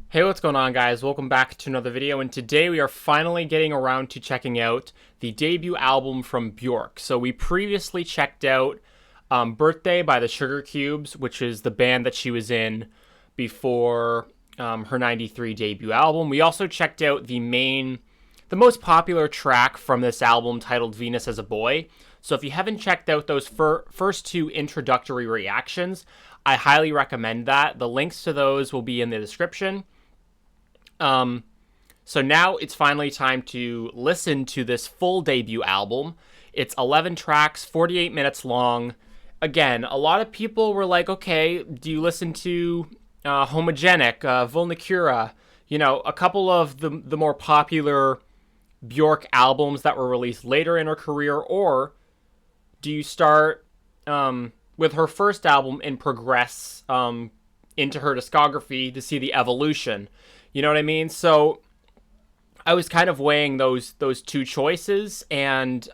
Hey, what's going on, guys? Welcome back to another video, and today we are finally getting around to checking out the debut album from Bjork. So we previously checked out Birthday by the Sugar Cubes, which is the band that she was in before her 93 debut album. We also checked out the most popular track from this album titled Venus as a Boy. So if you haven't checked out those first two introductory reactions, I highly recommend that. The links to those will be in the description. So now it's finally time to listen to this full debut album. It's 11 tracks, 48 minutes long. Again, a lot of people were like, okay, do you listen to Homogenic, Vulnicura, a couple of the more popular Bjork albums that were released later in her career, or do you start with her first album and progress into her discography to see the evolution? You know what I mean? So I was kind of weighing those two choices, and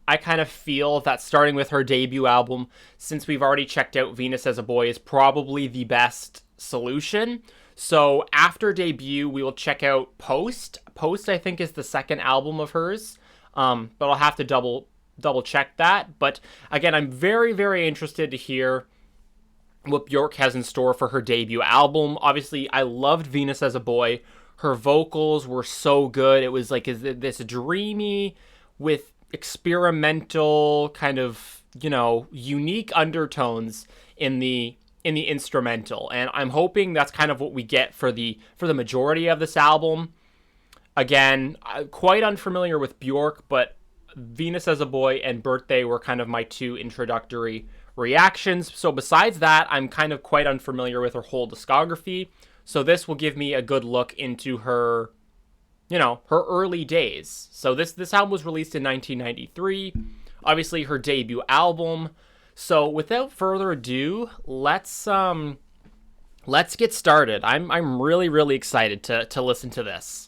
I kind of feel that starting with her debut album, since we've already checked out Venus as a Boy, is probably the best solution. So after debut, we will check out Post. Post, I think, is the second album of hers, but I'll have to double check that. But again, I'm very, very interested to hear what Bjork has in store for her debut album. Obviously, I loved Venus as a Boy. Her vocals were so good. It was like this dreamy with experimental kind of, unique undertones in the instrumental. And I'm hoping that's kind of what we get for the majority of this album. Again, I'm quite unfamiliar with Bjork, but Venus as a Boy and Birthday were kind of my two introductory reactions. So besides that, I'm kind of quite unfamiliar with her whole discography. So this will give me a good look into her, her early days. So this album was released in 1993, obviously her debut album. So without further ado, let's get started. I'm really, really excited to listen to this.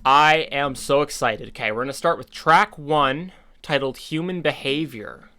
I am so excited. Okay, we're going to start with track 1, titled Human Behaviour.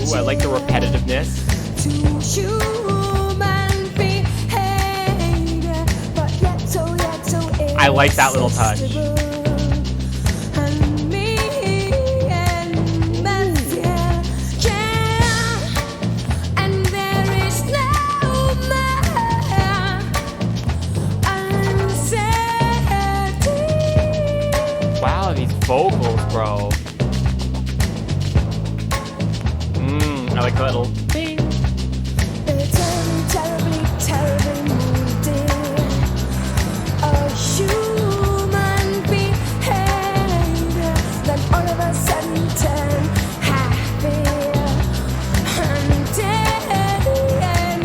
I like the repetitiveness. I like that little touch. Wow, these vocals, bro. I like that little ding. Terribly moody. A human behavior. Then all of a sudden turn happy. And then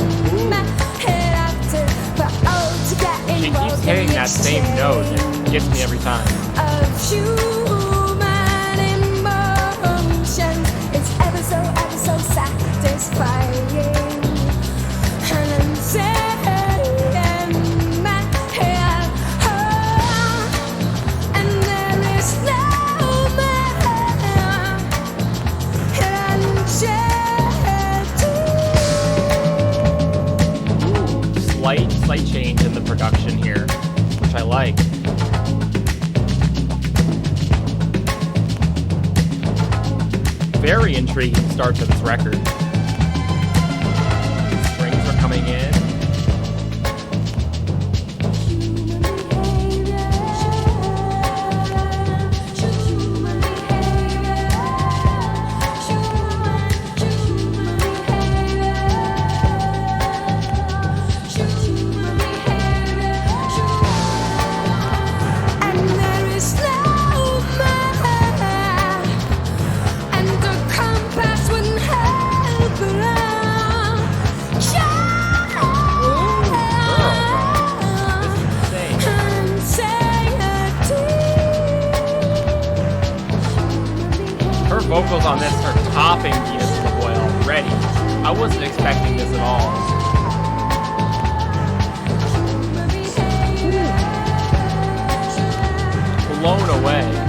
my head after, but oh, to get involved. She keeps hitting that same note and gets me every time. Of human emotions. It's ever so satisfying. And I'm saying my head home, and there is no more slight change in the production here, which I like. Very intriguing start to this record. Strings are coming in. vocals on this are topping Venus is a Boy already. I wasn't expecting this at all. Blown away.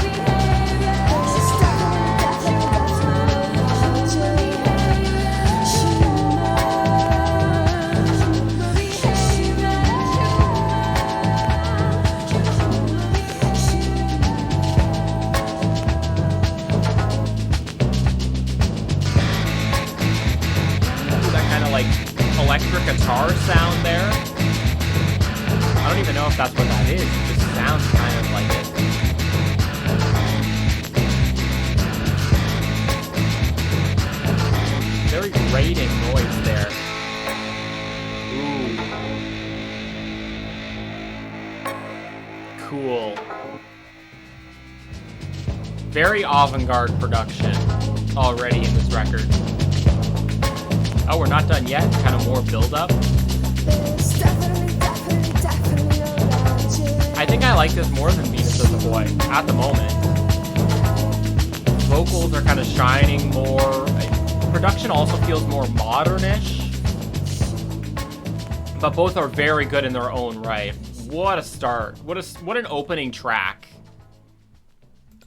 Electric guitar sound there. I don't even know if that's what that is. It just sounds kind of like it. Very grating noise there. Ooh. Cool. Very avant-garde production already in this record. Oh, we're not done yet. Kind of more build-up. I think I like this more than Venus is a Boy at the moment. Vocals are kind of shining more. Production also feels more modern-ish. But both are very good in their own right. What a start. What an opening track.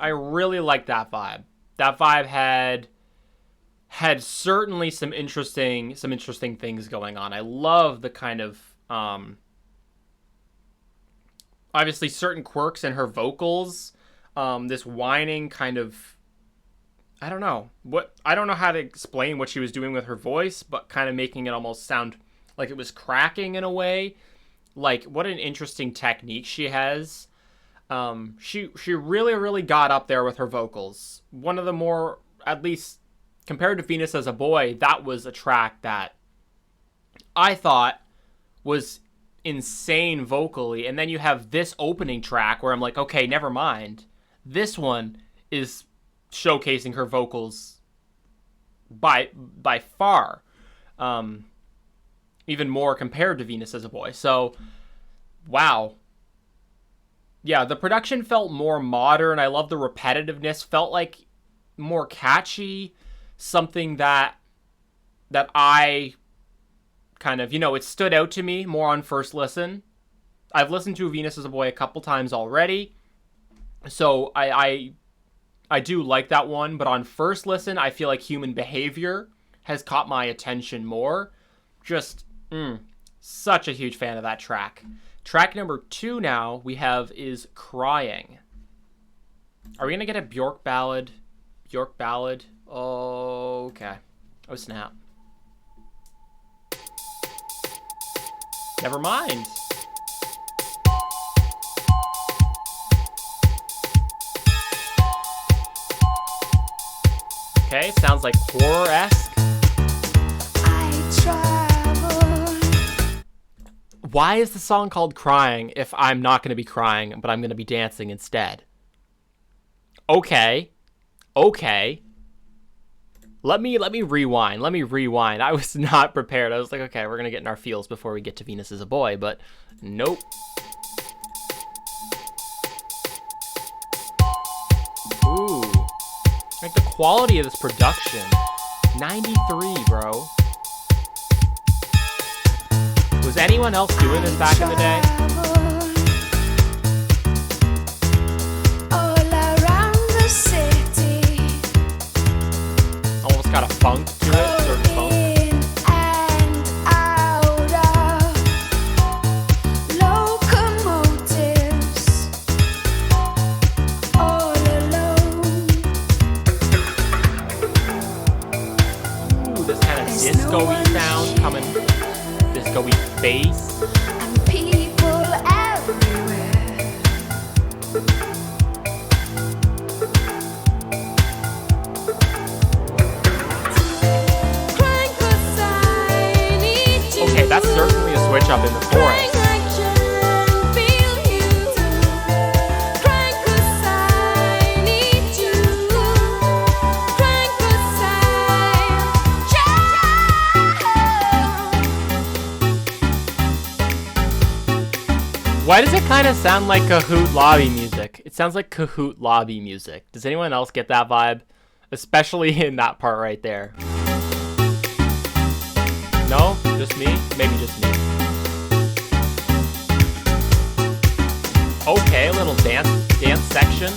I really like that vibe. That vibe had certainly some interesting things going on. I love the kind of obviously certain quirks in her vocals. This whining kind of, I don't know how to explain what she was doing with her voice, but kind of making it almost sound like it was cracking in a way. Like, what an interesting technique she has. She really got up there with her vocals. One of the more, at least compared to Venus as a Boy, that was a track that I thought was insane vocally. And then you have this opening track where I'm like, okay, never mind. This one is showcasing her vocals by far. Even more compared to Venus as a Boy. So, wow. Yeah, the production felt more modern. I love the repetitiveness. Felt like more catchy. Something that I kind of, it stood out to me more on first listen. I've listened to Venus as a Boy a couple times already, so I do like that one, but on first listen, I feel like Human Behaviour has caught my attention more. Just, such a huge fan of that track. Track number 2 now we have is Crying. Are we going to get a Bjork ballad? Bjork ballad? Okay. Oh, snap. Never mind. Okay, sounds like horror-esque. Why is the song called Crying if I'm not going to be crying, but I'm going to be dancing instead? Okay. Let me rewind. I was not prepared. I was like, okay, we're going to get in our feels before we get to Venus as a Boy, but nope. Ooh. Like the quality of this production. 93, bro. Was anyone else doing this back in the day? Almost got a funk to it, certain funk. Ooh, this kind of disco-y sound coming, disco-y bass. That's certainly a switch up in the chorus. Why does it kind of sound like Kahoot lobby music? It sounds like Kahoot lobby music. Does anyone else get that vibe? especially in that part right there. No? Just me? Maybe just me. Okay, a little dance section.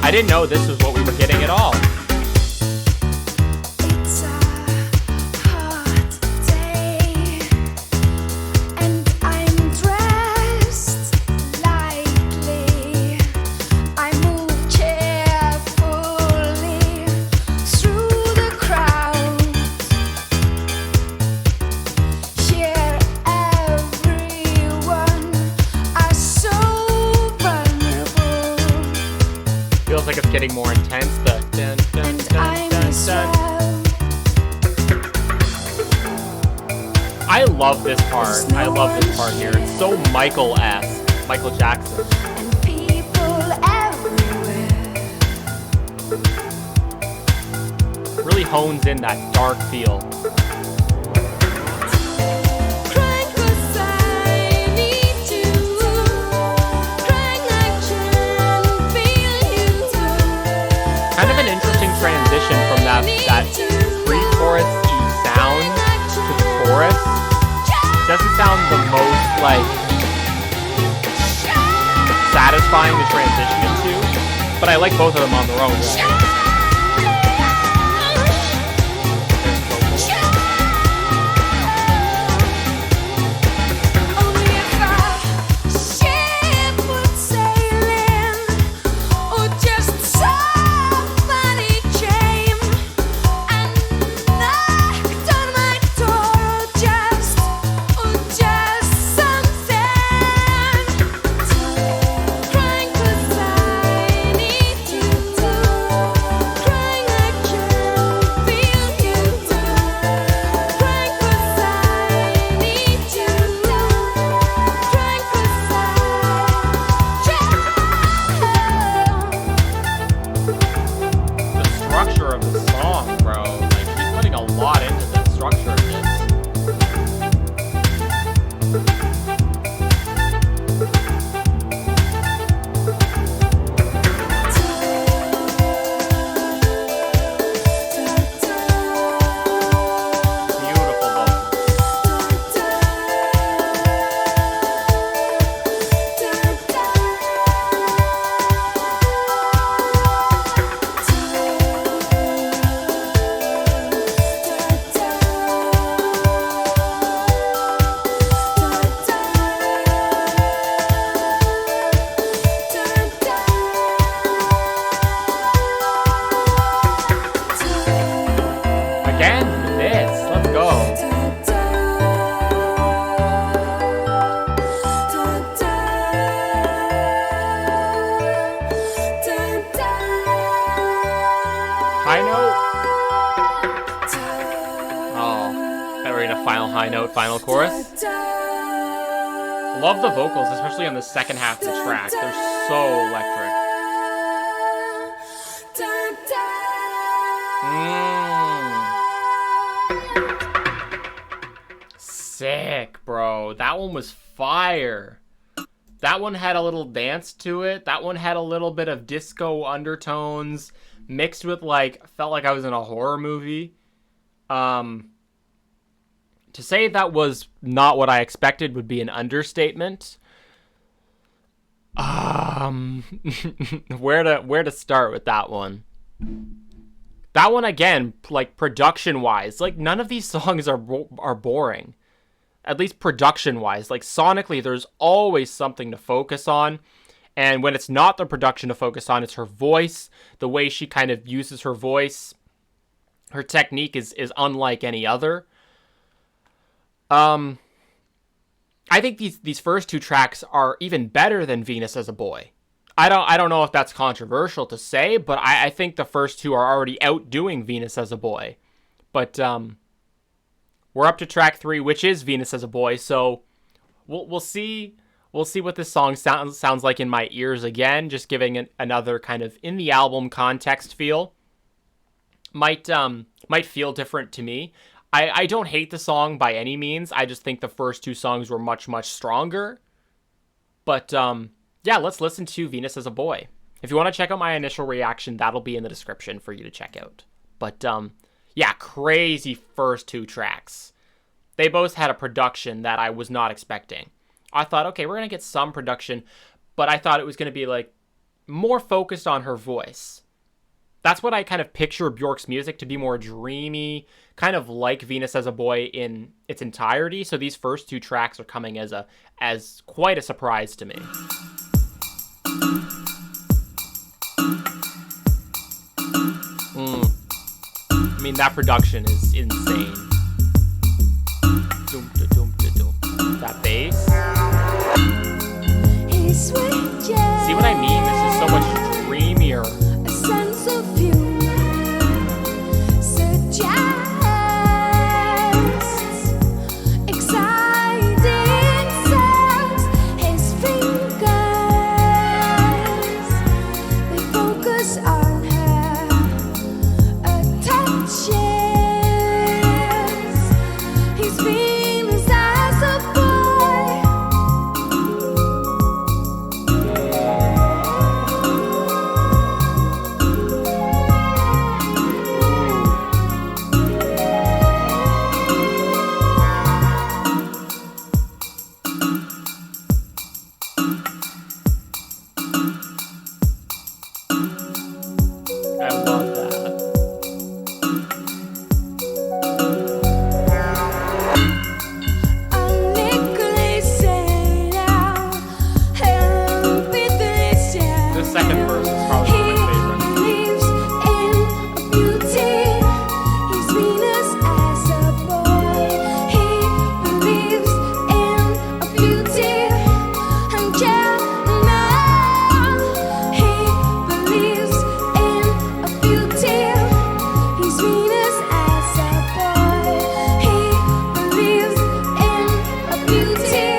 I didn't know this was what we were getting at all. It's a hot day, and I'm dressed lightly. I move carefully through the crowd. Here, everyone are so vulnerable. Feels like it's getting more intense. The dun, dun, And dun, I'm dun, as dun. well. I love this part. I love this part here. It's so Michael-esque. Michael Jackson. And people everywhere. Really hones in that dark feel. Crying 'cause I need to. Crying I can feel you. Kind of an interesting transition from that pre-chorus-y sound to the chorus. Doesn't sound the most, like, satisfying to transition into, but I like both of them on their own. Right? Only if a ship would sailing, or just somebody came and knocked on my door, or just something. Crying 'cause I need to. Crying I can feel you. Crying 'cause I need to. Crying 'cause The structure of the song, bro. Like, she's putting a lot into the structure of this. Beautiful vocals. Again, this. Let's go. High note. Oh, bet we're in a final high note, final chorus. Love the vocals, especially on the second half of the track. They're so electric. Sick, bro. That one was fire. That one had a little dance to it. That one had a little bit of disco undertones mixed with, like, felt like I was in a horror movie. To say that was not what I expected would be an understatement. Where to start with that one? That one, again, like, production-wise, like, none of these songs are boring. At least production-wise. Like, sonically, there's always something to focus on. And when it's not the production to focus on, it's her voice. The way she kind of uses her voice. Her technique is unlike any other. I think these first two tracks are even better than Venus as a Boy. I don't know if that's controversial to say, but I think the first two are already outdoing Venus as a Boy. But we're up to track 3, which is Venus as a Boy, so we'll see what this song sounds like in my ears again, just giving another kind of in the album context feel. Might feel different to me. I don't hate the song by any means. I just think the first two songs were much, much stronger. But yeah, let's listen to Venus as a Boy. If you want to check out my initial reaction, that'll be in the description for you to check out. But yeah, crazy first two tracks. They both had a production that I was not expecting. I thought, okay, we're going to get some production, but I thought it was going to be like more focused on her voice. That's what I kind of picture Bjork's music to be, more dreamy, kind of like Venus as a Boy in its entirety. So these first two tracks are coming as quite a surprise to me. I mean, that production is insane. That bass. See what I mean? This is so much dreamier. A sense of humor suggests exciting sounds. His fingers, they focus on her, touches his Venus as a boy. I love that. The second verse is probably one of my favorites. Believes in a beauty. He's Venus as a boy. He believes in a beauty. He believes in a beauty. He's Venus as a boy. He believes in a beauty.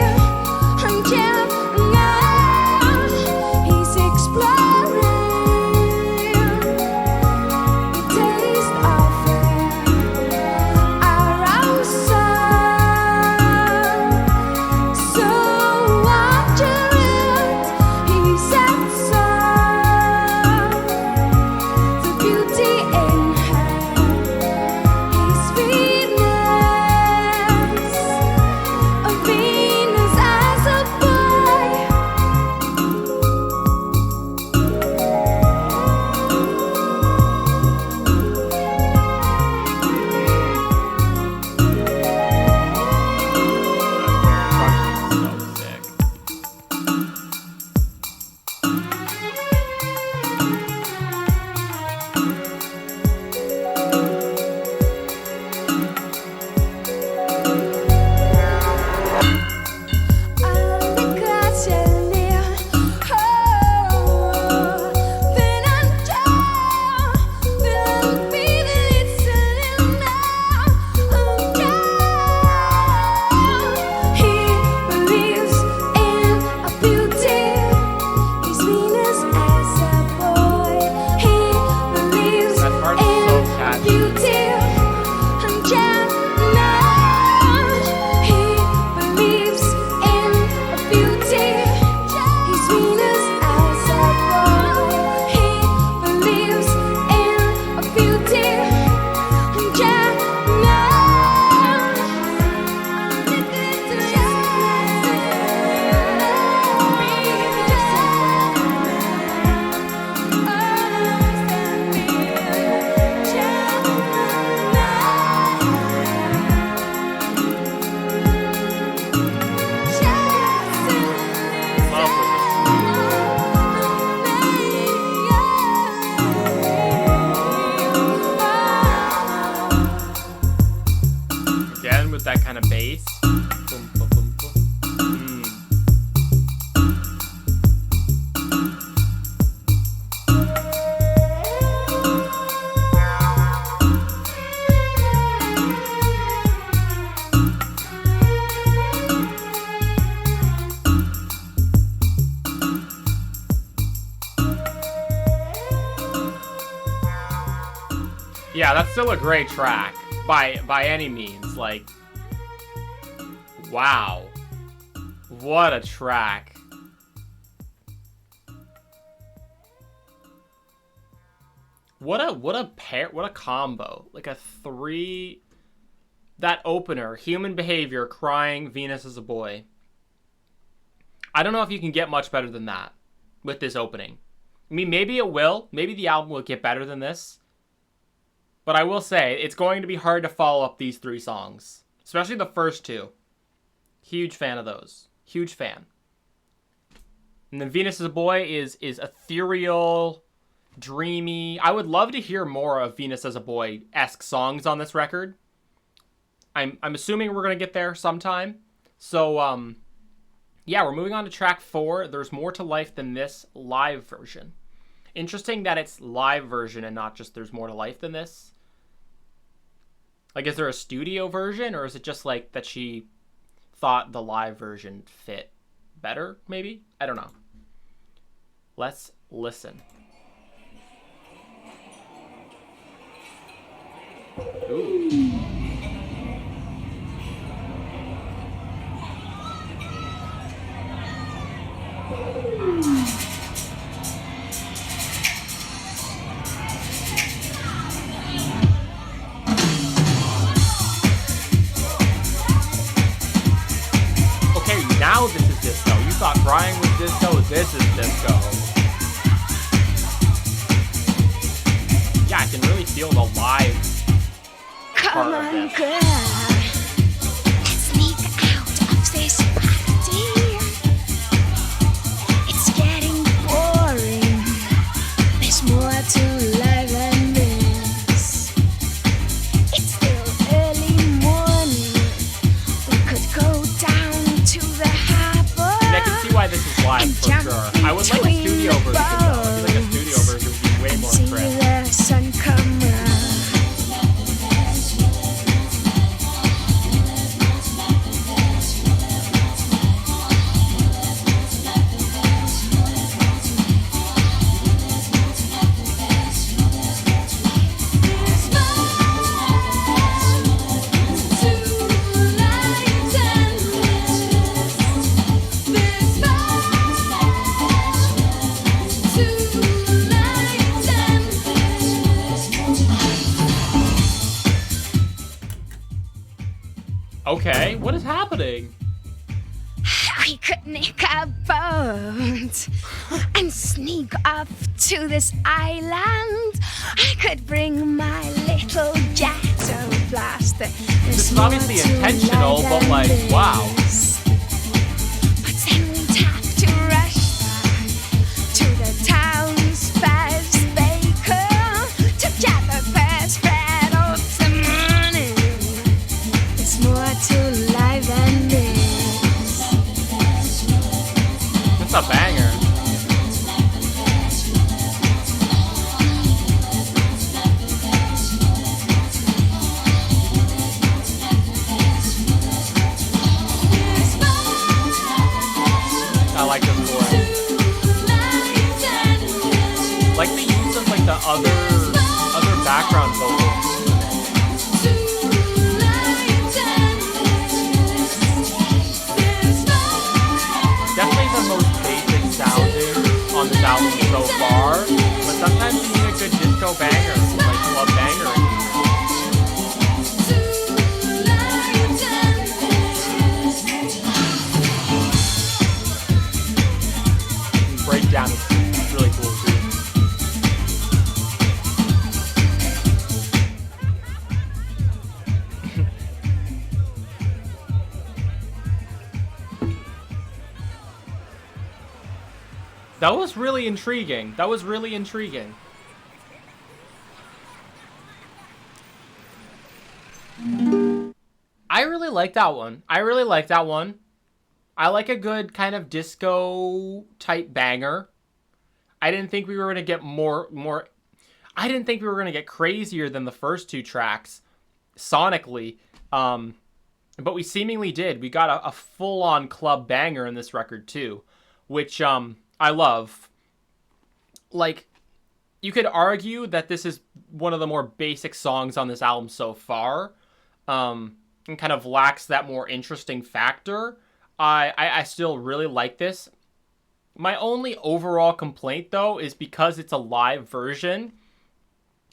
He's exploring the taste of arousal. So after it, he sets up the beauty in her. He's Venus, a Venus as a boy. So sick. That part is so catchy. Love with this. Again with that kind of bass. Boom, boom, boom, boom. Yeah, that's still a great track by any means. Like, wow, what a track. What a pair, what a combo. Like a three, that opener, Human Behavior, Crying, Venus is a Boy. I don't know if you can get much better than that with this opening. I mean, maybe it will. Maybe the album will get better than this. But I will say, it's going to be hard to follow up these three songs. Especially the first two. Huge fan of those. Huge fan. And then Venus is a Boy is ethereal, dreamy. I would love to hear more of Venus as a Boy-esque songs on this record. I'm assuming we're going to get there sometime. So, yeah, we're moving on to track 4. There's More to Life Than This live version. Interesting that it's live version and not just There's More to Life Than This. Like, is there a studio version, or is it just like that she thought the live version fit better, maybe? I don't know. Let's listen. Ooh. Okay, now this is disco. You thought Crying was disco, this is disco. Yeah, I can really feel the live part of this. Girl, let's sneak out of this party. It's getting boring. There's more to life than this. It's still early morning. We could go down to the harbor. And I can see why this is live for sure. I would like a studio version though. I feel like a studio version would be way more see crisp. the sun come up. Okay, what is happening? We could nick a boat and sneak off to this island. I could bring my little ghetto blaster. This is obviously intentional, but like, wow. But then we'd have to rush to the town's best baker to gather first bread oats and money. There's more to life than this. That's a banger. I like this chorus. Like the use of like the other background vocals. Definitely the most basic sounding on this album so far, but sometimes you need a good disco banger, like club banger. Breakdown is really cool too. That was really intriguing. That was really intriguing. I really like that one. I really like that one. I like a good kind of disco type banger. I didn't think we were going to get more. I didn't think we were going to get crazier than the first two tracks sonically. But we seemingly did. We got a full-on club banger in this record too, which I love. Like, you could argue that this is one of the more basic songs on this album so far, and kind of lacks that more interesting factor. I still really like this. My only overall complaint, though, is because it's a live version,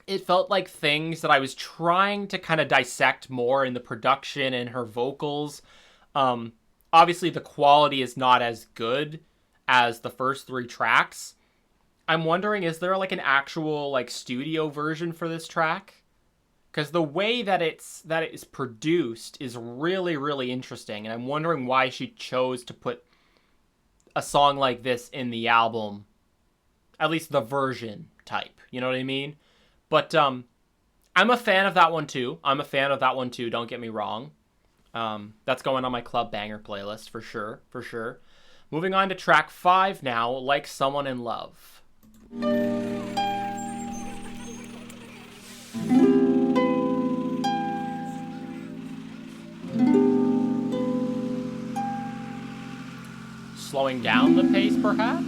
it felt like things that I was trying to kind of dissect more in the production and her vocals. Obviously, the quality is not as good as the first 3 tracks. I'm wondering, is there like an actual like studio version for this track? Because the way that it is produced is really, really interesting, and I'm wondering why she chose to put a song like this in the album, at least the version type. You know what I mean? But I'm a fan of that one too. Don't get me wrong. That's going on my club banger playlist for sure. Moving on to track 5 now, Like Someone in Love. Slowing down the pace, perhaps?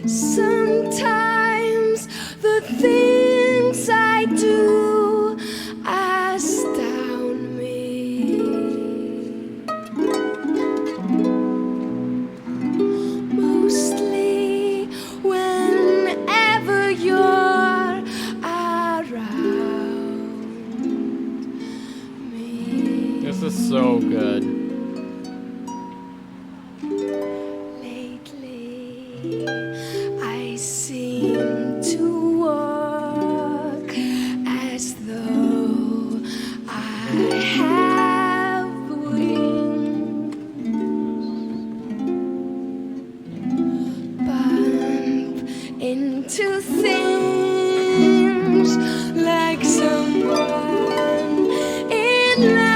Sometimes the things I do astound me. Mostly whenever you're around me. This is so good. I seem to walk as though I have wings, bump into things like someone in love.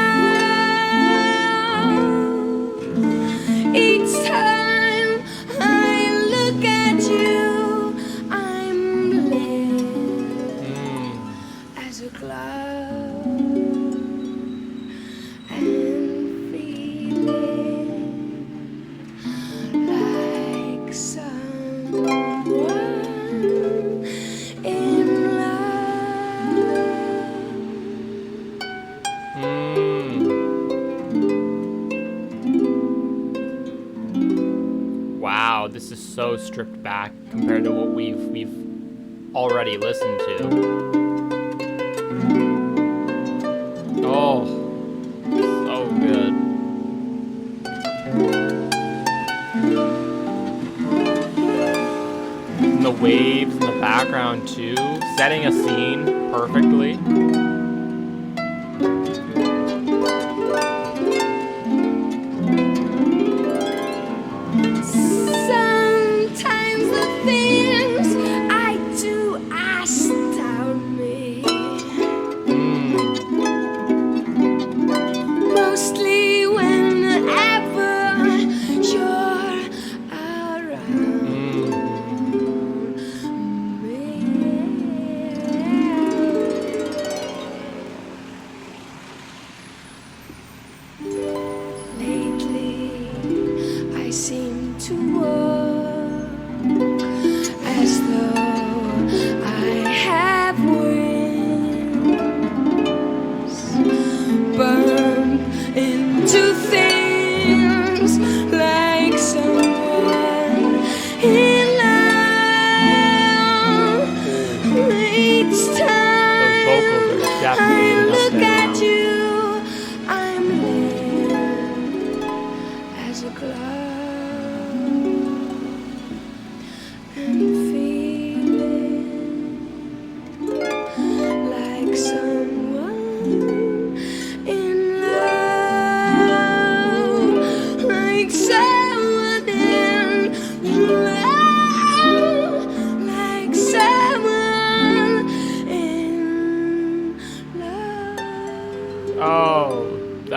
Each time I look at you, I'm lit as a cloud and feeling like someone in Wow, this is so stripped back compared to what we've already listened to. Oh, so good. And the waves in the background too, setting a scene perfectly. Sometimes the things I do astound me. Mostly whenever you're around me.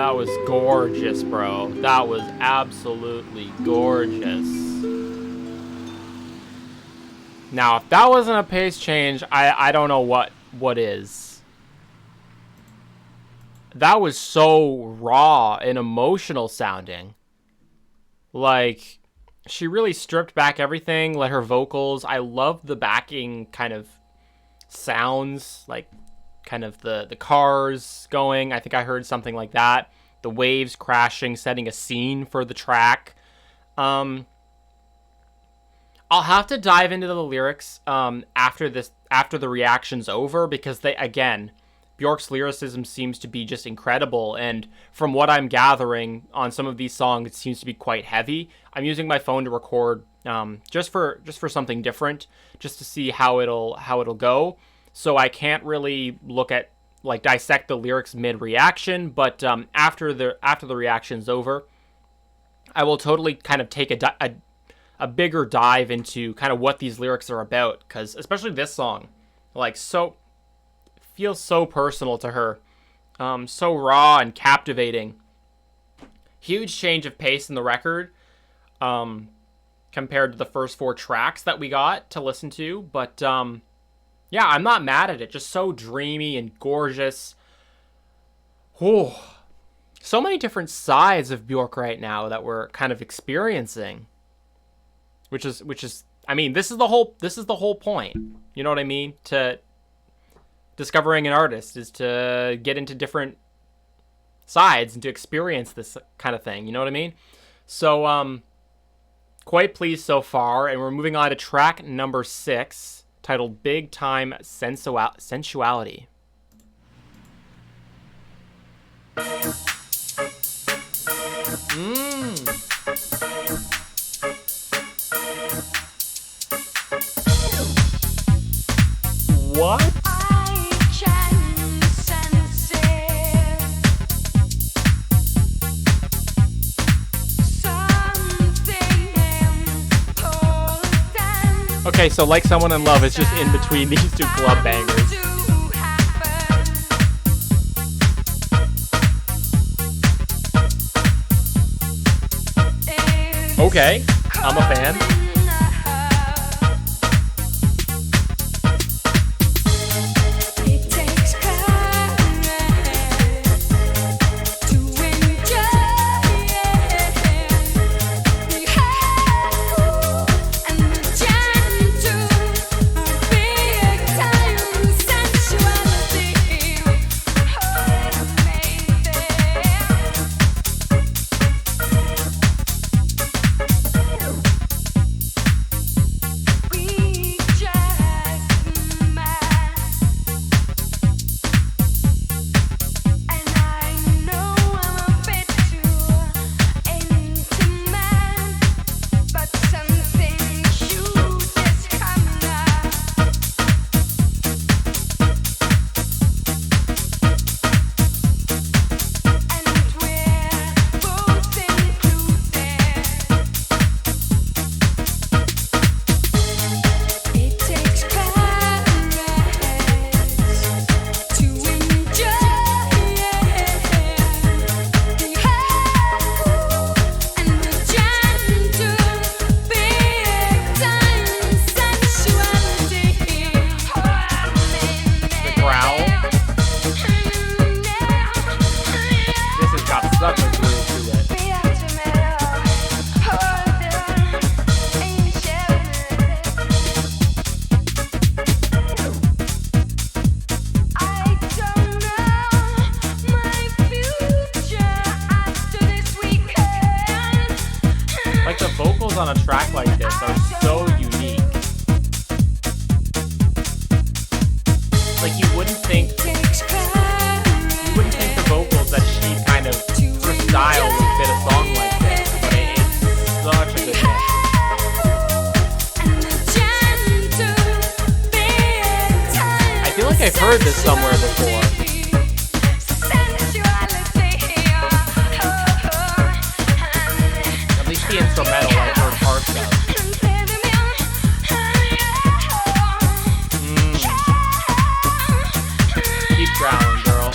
That was gorgeous, bro. That was absolutely gorgeous. Now, if that wasn't a pace change, I don't know what is. That was so raw and emotional sounding. Like, she really stripped back everything, let her vocals. I love the backing kind of sounds, like kind of the cars going. I think I heard something like that. The waves crashing, setting a scene for the track. I'll have to dive into the lyrics after the reaction's over, because Bjork's lyricism seems to be just incredible, and from what I'm gathering on some of these songs, it seems to be quite heavy. I'm using my phone to record just for something different, just to see how it'll go. So I can't really look at dissect the lyrics mid reaction, but after the reaction's over, I will totally kind of take a bigger dive into kind of what these lyrics are about, because especially this song, feels so personal to her, so raw and captivating. Huge change of pace in the record compared to the first 4 tracks that we got to listen to, but yeah, I'm not mad at it. Just so dreamy and gorgeous. Whew. So many different sides of Bjork right now that we're kind of experiencing. Which is I mean, this is the whole point. You know what I mean? To discovering an artist is to get into different sides and to experience this kind of thing. You know what I mean? So quite pleased so far, and we're moving on to track number 6. Titled Big Time Sensuality. What? Okay, so Like Someone in Love is just in between these two club bangers. Okay, I'm a fan. On a track like this are so unique. Like you wouldn't think the vocals that she kind of, her style would fit a song like this, but it's such a good hit. I feel like I've heard this somewhere before. At least the instrumental, I've heard parts of. Keep growling, girl.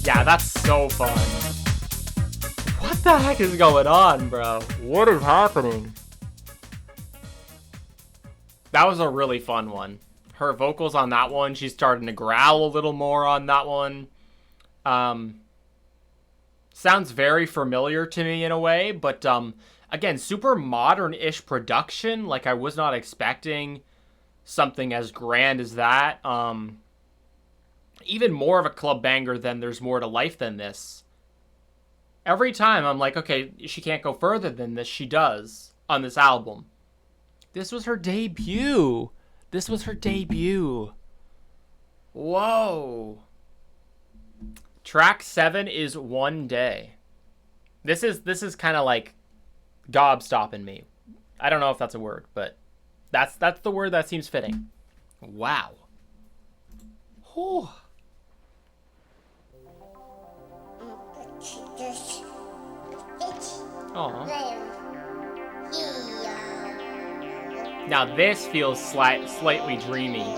Yeah, that's so fun. What the heck is going on, bro? What is happening? That was a really fun one. Her vocals on that one, she's starting to growl a little more on that one. Sounds very familiar to me in a way, but again, super modern-ish production. Like, I was not expecting something as grand as that. Even more of a club banger than There's More to Life than this. Every time I'm like, okay, she can't go further than this. She does on this album. This was her debut. This was her debut. Whoa. Track 7 is One Day. This is kind of like gobstopping me. I don't know if that's a word, but that's the word that seems fitting. Wow. Whew. Aww. Now this feels slightly dreamy.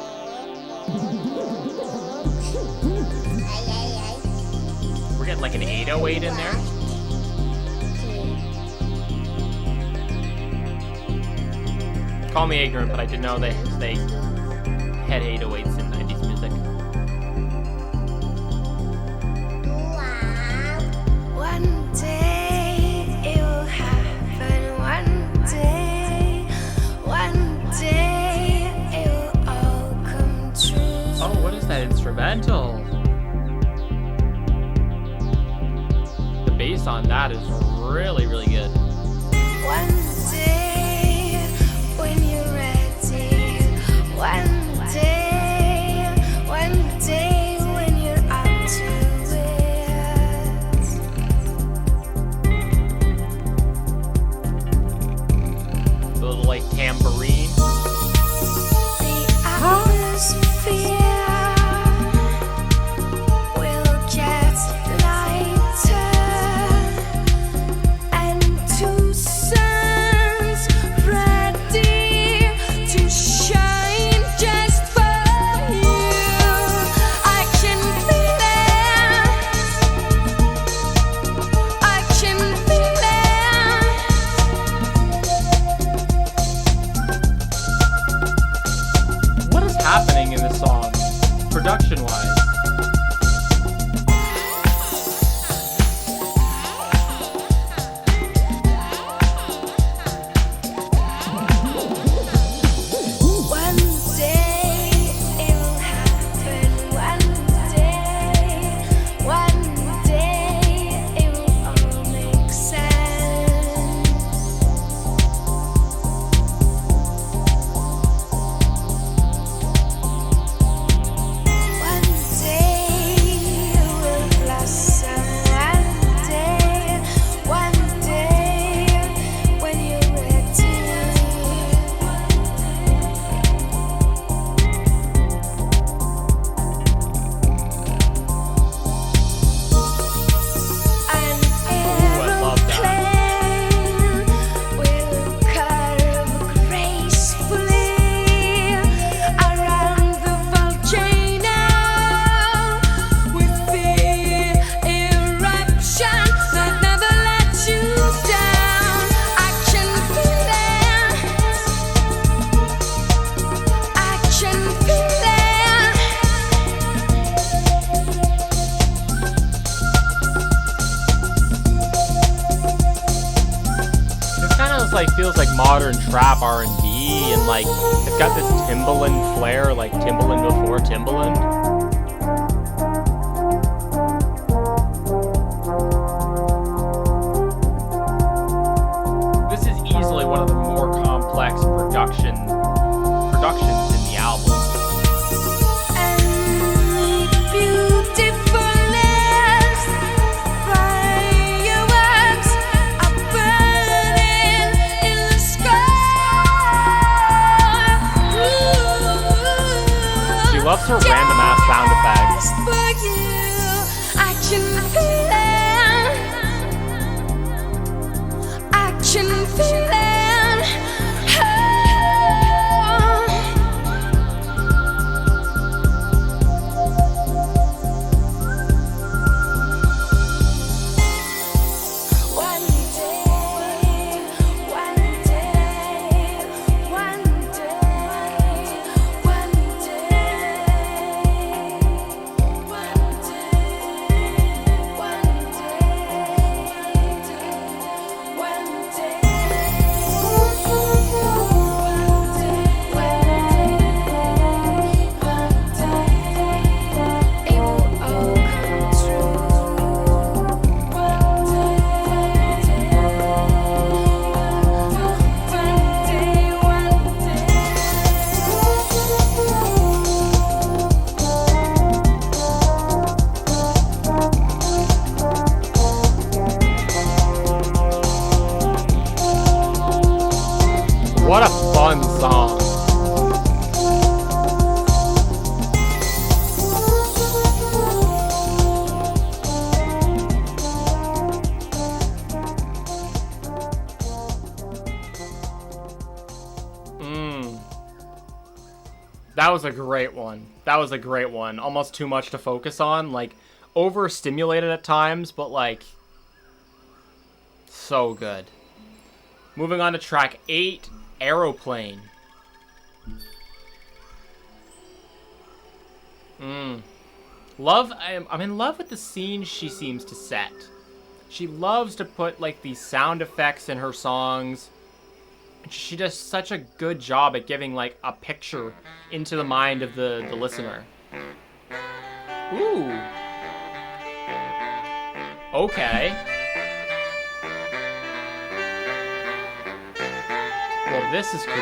We're getting like an 808 in there. Call me ignorant, but I didn't know they had 808s in 90s music. One day it'll happen. One day it'll all come true. Oh, what is that instrumental? The bass on that is really, really good. One day when you're ready. One day when you're up to it. The little like tambourine. The atmosphere will get lighter, and two suns ready to shine just for you. I can feel it. I can feel it. What is happening in this song, production-wise? One day it'll happen. One day it will all make sense. One day it will blossom. One day when you're ready. An love that. aeroplane will curve gracefully around the volcano with the eruption that never lets you down. I can feel it. I can feel it. This kind of like feels like modern trap R&B, and like it's got this Timbaland flair, like Timbaland before Timbaland. This is easily one of the more complex productions in the album. And beautifulness, fireworks are burning in the sky. She loves her random ass sound effects. Just for you, I can feel it. I can feel it. That was a great one. That was a great one. Almost too much to focus on. Like, overstimulated at times, but, like, so good. Moving on to track 8, Aeroplane. I'm in love with the scene she seems to set. She loves to put, like, these sound effects in her songs. She does such a good job at giving, like, a picture into the mind of the listener. Ooh. Okay. Well, this is cool.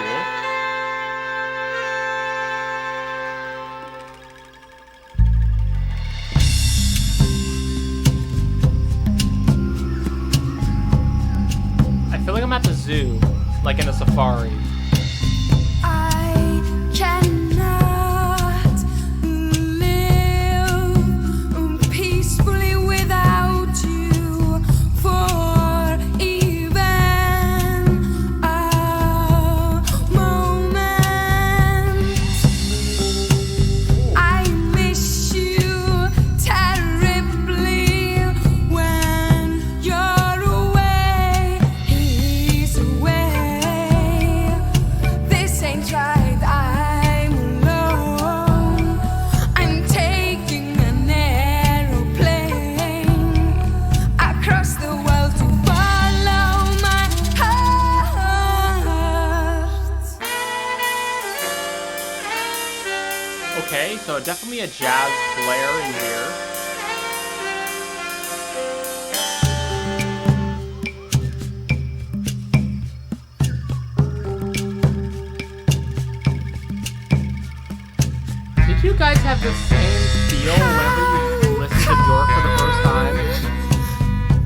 I feel like I'm at the zoo, like in a safari. I cannot live peacefully without you for even a moment. I miss you terribly when you're away. He's away. This ain't right, I'm alone. I'm taking an aeroplane across the world to follow my heart. Okay, so definitely a jazz flair in here. Did you guys have the same feel whenever you listened to Bjork for the first time?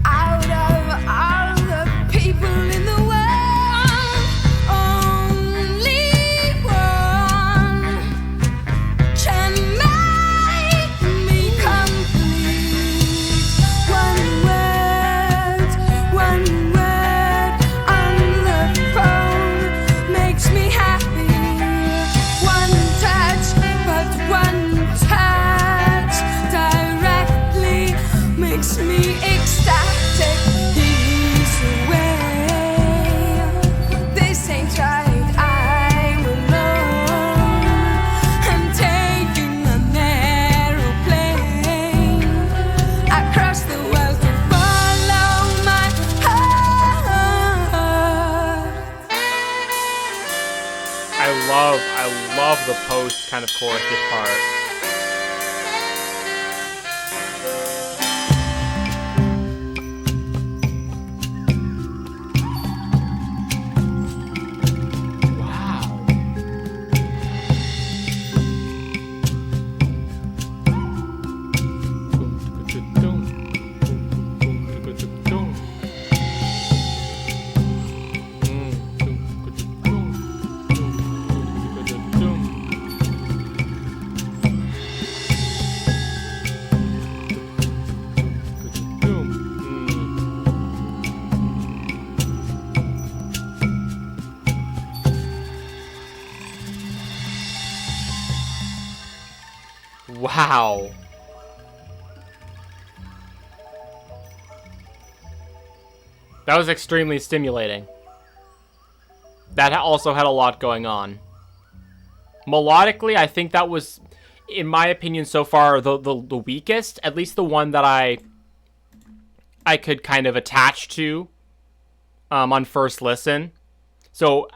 Out of all the people in the world, only one can make me complete. One word on the phone makes me happy. One touch, but one touch directly makes me ecstatic. He's away. This ain't right, I'm alone. I'm taking an aeroplane across the world to follow my heart. I love the post kind of chorus part. Wow. Wow. That was extremely stimulating. That also had a lot going on. Melodically, I think that was, in my opinion so far, the weakest. At least the one that I could kind of attach to on first listen. So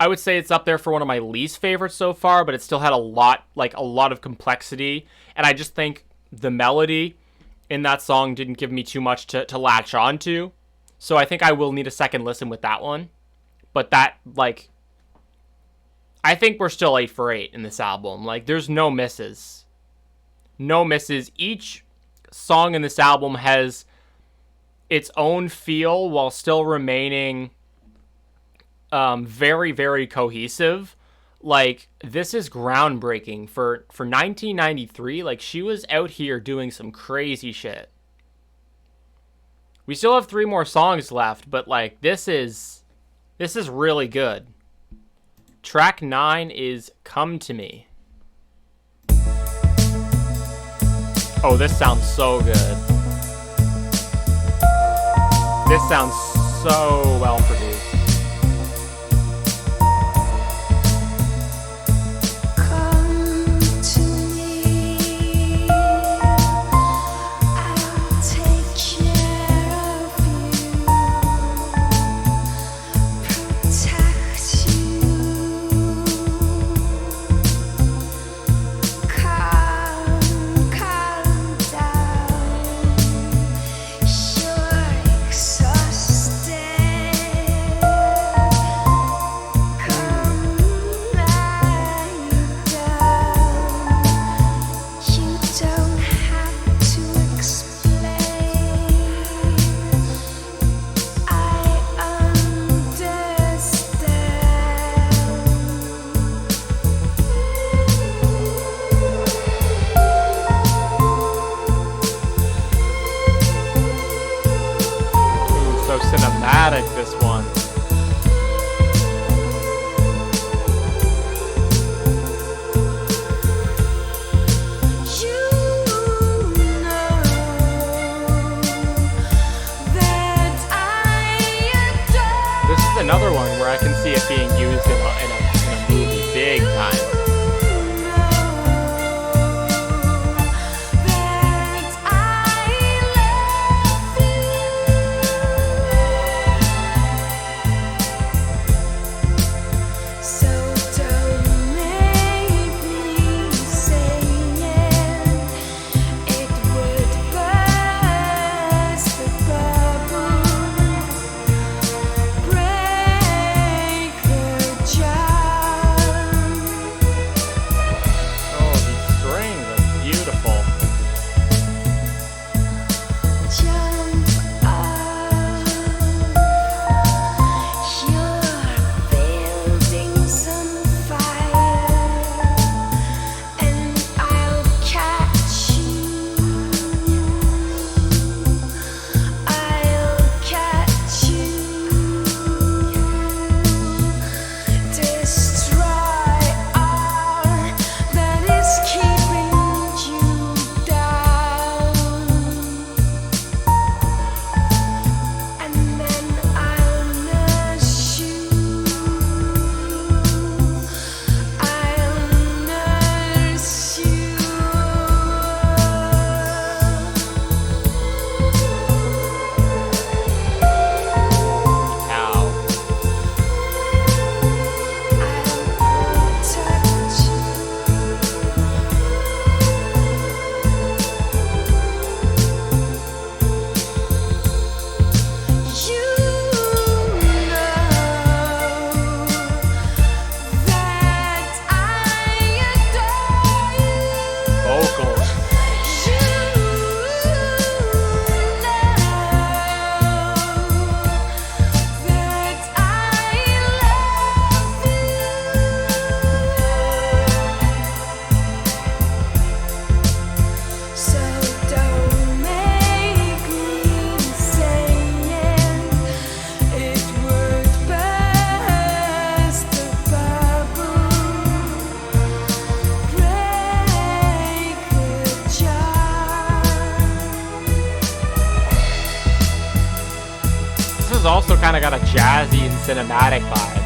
I would say it's up there for one of my least favorites so far, but it still had a lot of complexity. And I just think the melody in that song didn't give me too much to latch on to. So I think I will need a second listen with that one. But that, like, I think we're still 8 for 8 in this album. Like, there's no misses. No misses. Each song in this album has its own feel while still remaining very, very cohesive. Like, this is groundbreaking for 1993. Like, she was out here doing some crazy shit. We still have 3 more songs left, but, like, this is really good. Track 9 is Come to Me. Oh, this sounds so good. This sounds so well produced. Come to me, I'll take care of you, protect you. Calm down. You're exhausted. Calm down. You don't have to explain. I understand. Ooh, so cinematic, this one. You know that I adore. This is another one where I can see it being used in a movie big time. That I love you. So don't make me say it. It would burst the bubble, break the charm. Oh, these strings are beautiful. Jump up, you're building some fire, and I'll catch you. I'll catch you. Destroy all that is keeping you down. And then I'll nurse you. I'll nurse you. Ow. I'll protect you. You know that I adore you. Vocals. You know that I love you. So don't make me say it. It would burst the bubble, break the charm. This has also kind of got a jazzy and cinematic vibe.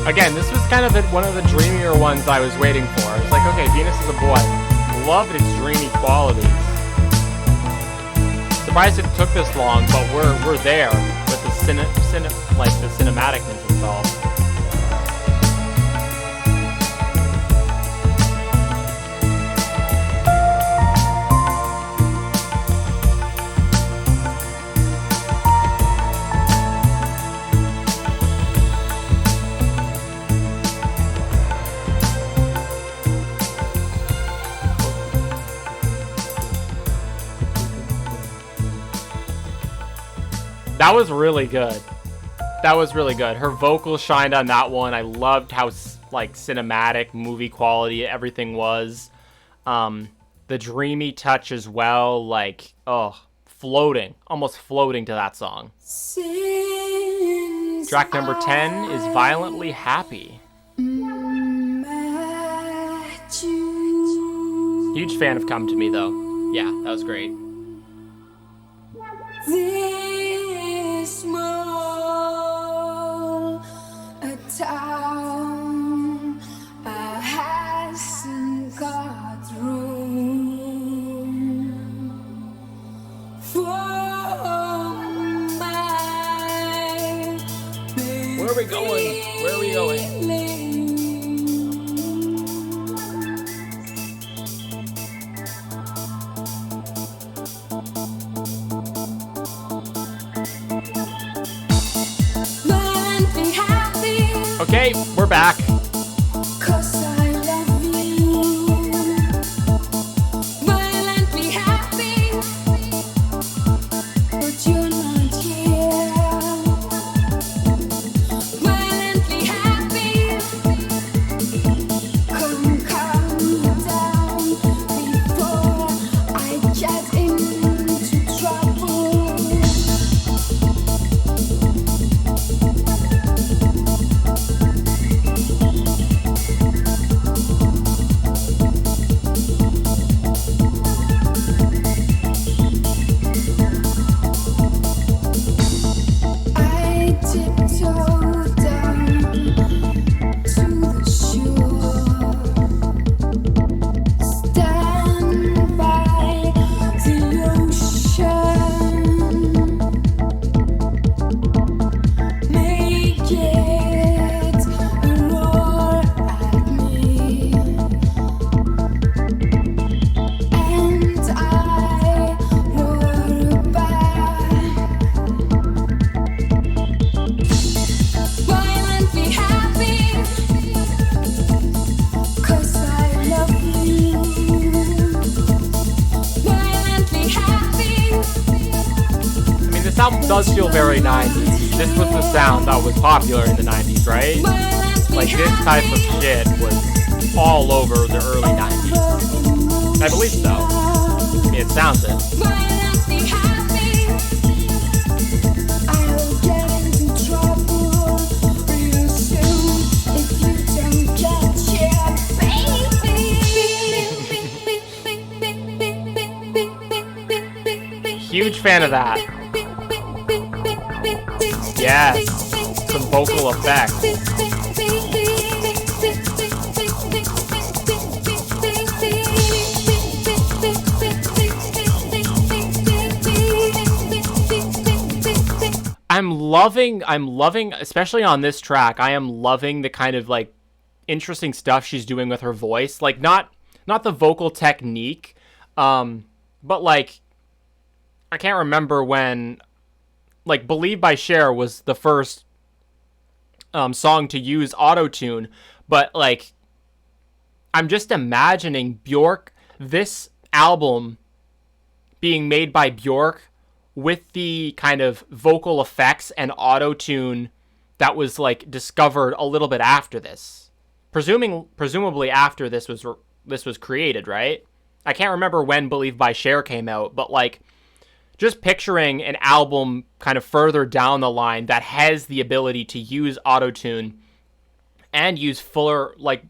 Again, this was kind of one of the dreamier ones I was waiting for. I was like, okay, Venus is a Boy. Loved its dreamy qualities. Surprised it took this long, but we're there with the the cinematicness itself. That was really good. That was really good. Her vocals shined on that one. I loved how like cinematic, movie quality everything was. The dreamy touch as well, like floating, almost floating to that song. Since Track number 10 is Violently Happy. met Huge fan of Come to Me, though. Yeah, that was great. This small a town hasn't got room for my Where are we going? Where are we going? Okay, we're back. 'Cause I love you. Violently happy, but you're not here. Violently happy, come calm down before I get into trouble. I tiptoe down to the shore, stand by the ocean, make it roar at me, and I roar back. Violently happy, 'cause I love you. Violently happy, I mean, this album does feel very 90s. This was the sound that was popular in the 90s, right? violently Like, this type of shit was all over the early 90s. I believe so. I mean, it sounds it. Violently happy, I'll get into trouble real soon if you don't get here, baby. Huge fan of that. Yes. Some vocal effects. I'm loving, especially on this track, I am loving the kind of like interesting stuff she's doing with her voice. Like not the vocal technique, but like I can't remember when, like, Believe by Cher was the first song to use auto-tune, but like I'm just imagining Bjork, this album being made by Bjork with the kind of vocal effects and auto-tune that was like discovered a little bit after this. Presumably after this was created, right? I can't remember when Believe by Cher came out, but like just picturing an album kind of further down the line that has the ability to use auto-tune and use fuller, like,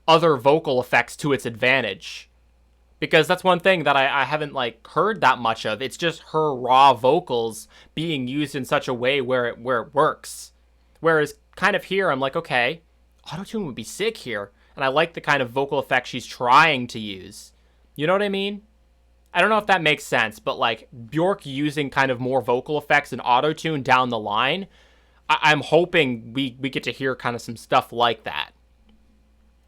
other vocal effects to its advantage. Because that's one thing that I haven't, like, heard that much of. It's just her raw vocals being used in such a way where it works. Whereas kind of here, I'm like, okay, auto-tune would be sick here. And I like the kind of vocal effects she's trying to use. You know what I mean? I don't know if that makes sense, but like Bjork using kind of more vocal effects and auto-tune down the line, I'm hoping we get to hear kind of some stuff like that.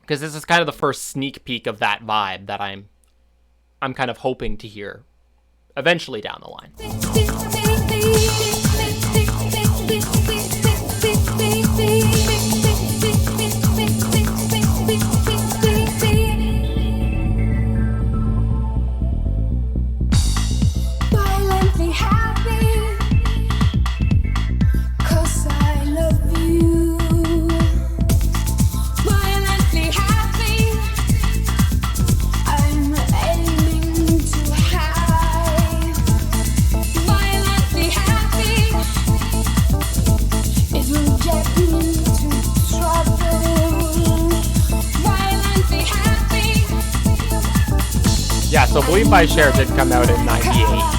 Because this is kind of the first sneak peek of that vibe that I'm kind of hoping to hear eventually down the line. Violently happy, 'cause I love you. Violently happy, I'm aiming too high. Violently happy, Yeah, so Believe by Cher did come out in 98.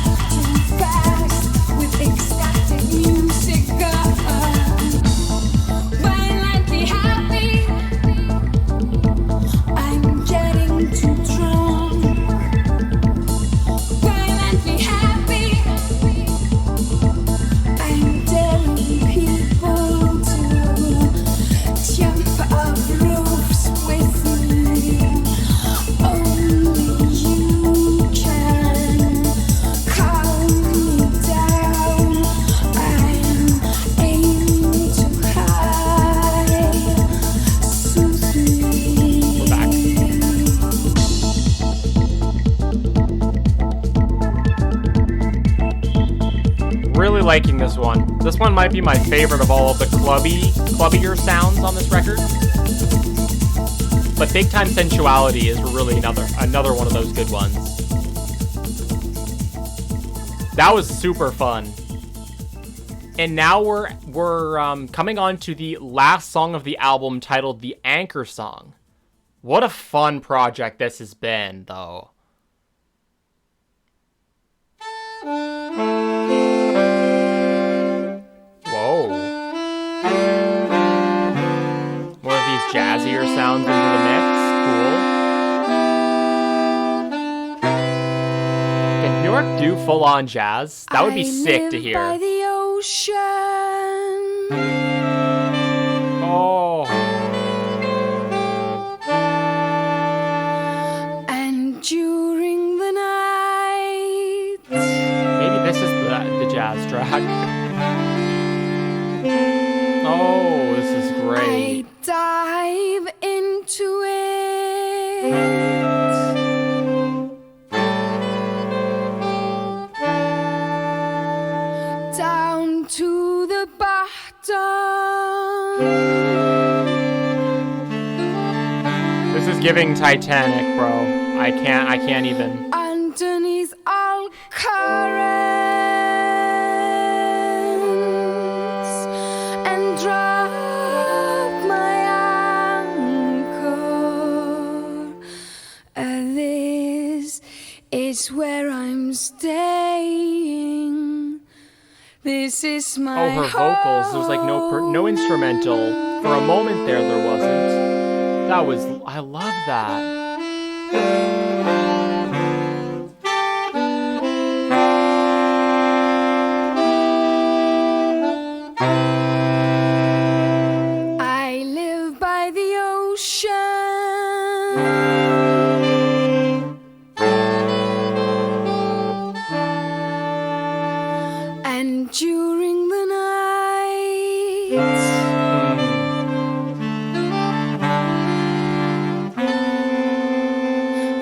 Really liking this one. This one might be my favorite of all of the clubbier sounds on this record. But Big Time Sensuality is really another one of those good ones. That was super fun. And now we're coming on to the last song of the album, titled The Anchor Song. What a fun project this has been, though. Whoa. More of these jazzier sounds into the mix. Cool. Can Bjork do full-on jazz? That would be sick to hear. By the ocean. Oh. And during the night. Maybe this is the jazz track. Oh, this is great. I dive into it. Down to the bottom. This is giving Titanic, bro. I can't even. Underneath all currents. And drop my anchor. This is where I'm staying. This is my Oh, her vocals. There's like no instrumental. For a moment there wasn't. I love that. I live by the ocean. And during the night.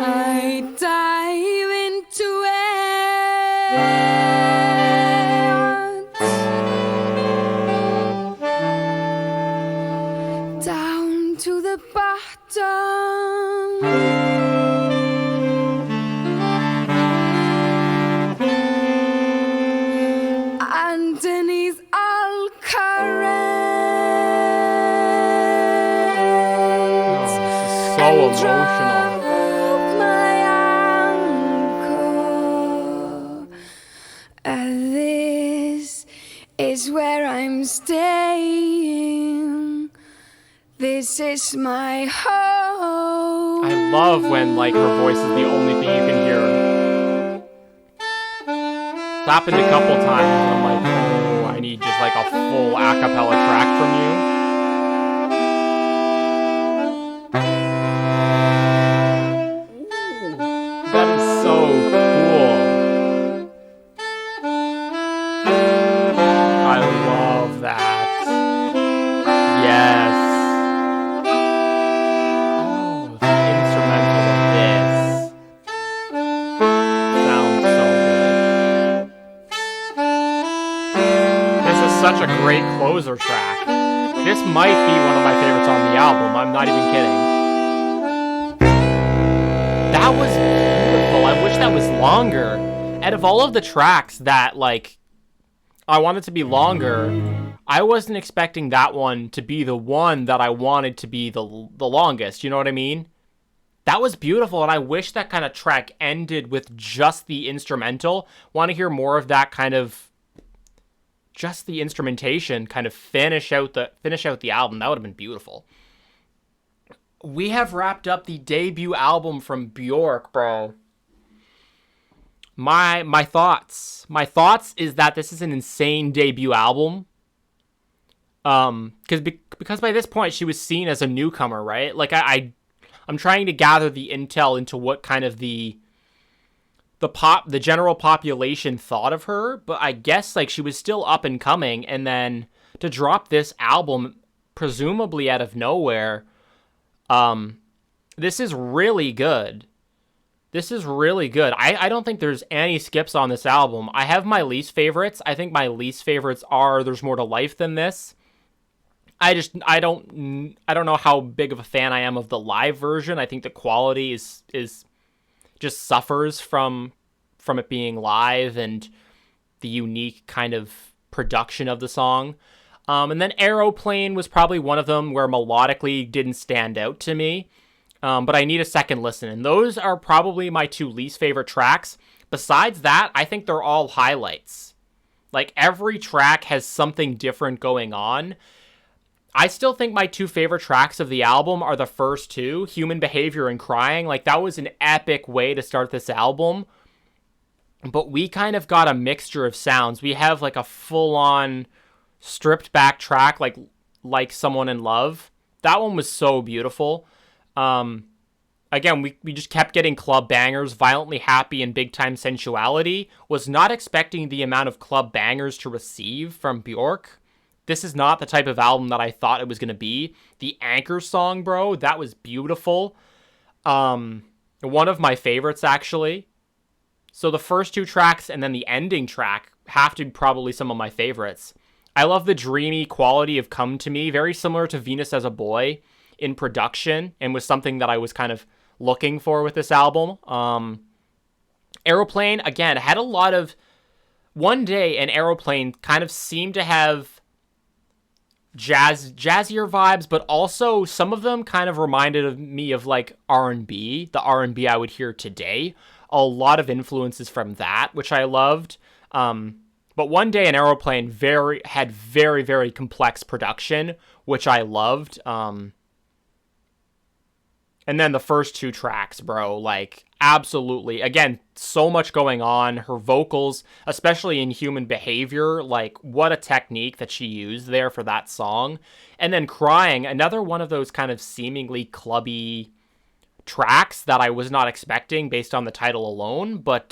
I dive into it. Down to the bottom. Underneath all currents. Oh, this is so emotional. My anchor. This is where I'm staying. This is my home. I love when like her voice is the only thing you can hear. It's happened a couple times and I'm like, oh, I need just like a full a cappella track from you. Ooh, that is so cool. I love that. Yes. Oh, the instrumental of this sounds so good. This is such a great closer track. This might be one of my favorites on the album. I'm not even kidding. That was beautiful. I wish that was longer. Out of all of the tracks that, like, I wanted to be longer, I wasn't expecting that one to be the one that I wanted to be the longest. You know what I mean? That was beautiful, and I wish that kind of track ended with just the instrumental. Want to hear more of that kind of, just the instrumentation kind of finish out the album. That would have been beautiful. We have wrapped up the debut album from Bjork, bro. My thoughts. My thoughts is that this is an insane debut album. Because by this point she was seen as a newcomer, right? Like I'm trying to gather the intel into what kind of the general population thought of her, but I guess like she was still up and coming, and then to drop this album presumably out of nowhere, this is really good. This is really good. I don't think there's any skips on this album. I have my least favorites. I think my least favorites are There's More to Life Than This. I don't know how big of a fan I am of the live version. I think the quality is just suffers from it being live and the unique kind of production of the song. And then Aeroplane was probably one of them where melodically didn't stand out to me. But I need a second listen. And those are probably my two least favorite tracks. Besides that, I think they're all highlights. Like every track has something different going on. I still think my two favorite tracks of the album are the first two, Human Behaviour and Crying. Like, that was an epic way to start this album. But we kind of got a mixture of sounds. We have, like, a full-on stripped-back track, like Someone in Love. That one was so beautiful. Again, we just kept getting club bangers. Violently Happy and Big Time Sensuality. Was not expecting the amount of club bangers to receive from Bjork. This is not the type of album that I thought it was going to be. The Anchor song, bro, that was beautiful. One of my favorites, actually. So the first two tracks and then the ending track have to be probably some of my favorites. I love the dreamy quality of Come to Me, very similar to Venus as a Boy in production, and was something that I was kind of looking for with this album. Aeroplane, again, had a lot of... One Day and Aeroplane kind of seemed to have jazzier vibes, but also some of them kind of reminded me of like R&B, the R&B I would hear today. A lot of influences from that, which I loved. But One Day and Aeroplane had very, very complex production, which I loved. And then the first two tracks, bro, like, absolutely. Again, so much going on. Her vocals, especially in Human Behaviour, like, what a technique that she used there for that song. And then Crying, another one of those kind of seemingly clubby tracks that I was not expecting based on the title alone. But,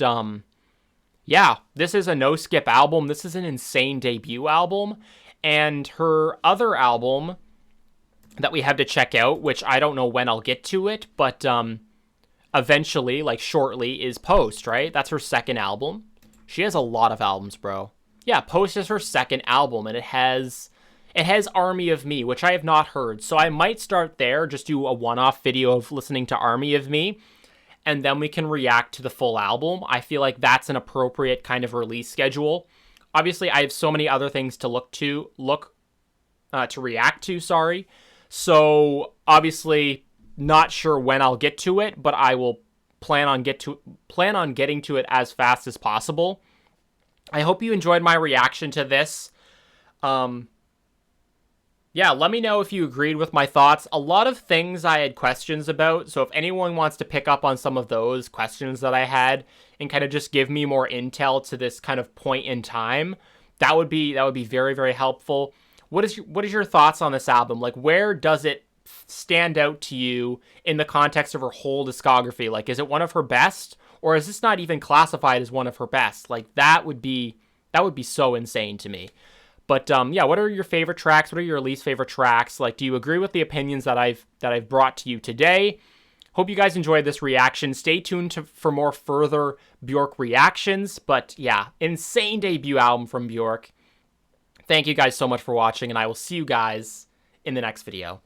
yeah, this is a no-skip album. This is an insane debut album. And her other album that we have to check out, which I don't know when I'll get to it, but eventually, like shortly, is Post, right? That's her second album. She has a lot of albums, bro. Yeah, Post is her second album, and it has Army of Me, which I have not heard. So I might start there, just do a one-off video of listening to Army of Me, and then we can react to the full album. I feel like that's an appropriate kind of release schedule. Obviously, I have so many other things to react to, sorry. So, obviously, not sure when I'll get to it, but I will plan on getting to it as fast as possible. I hope you enjoyed my reaction to this. Yeah, let me know if you agreed with my thoughts. A lot of things I had questions about, so if anyone wants to pick up on some of those questions that I had and kind of just give me more intel to this kind of point in time, that would be very, very helpful. What is your thoughts on this album? Like, where does it stand out to you in the context of her whole discography? Like, is it one of her best, or is this not even classified as one of her best? Like, that would be so insane to me. But yeah, what are your favorite tracks? What are your least favorite tracks? Like, do you agree with the opinions that I've brought to you today? Hope you guys enjoyed this reaction. Stay tuned for more further Bjork reactions. But yeah, insane debut album from Bjork. Thank you guys so much for watching, and I will see you guys in the next video.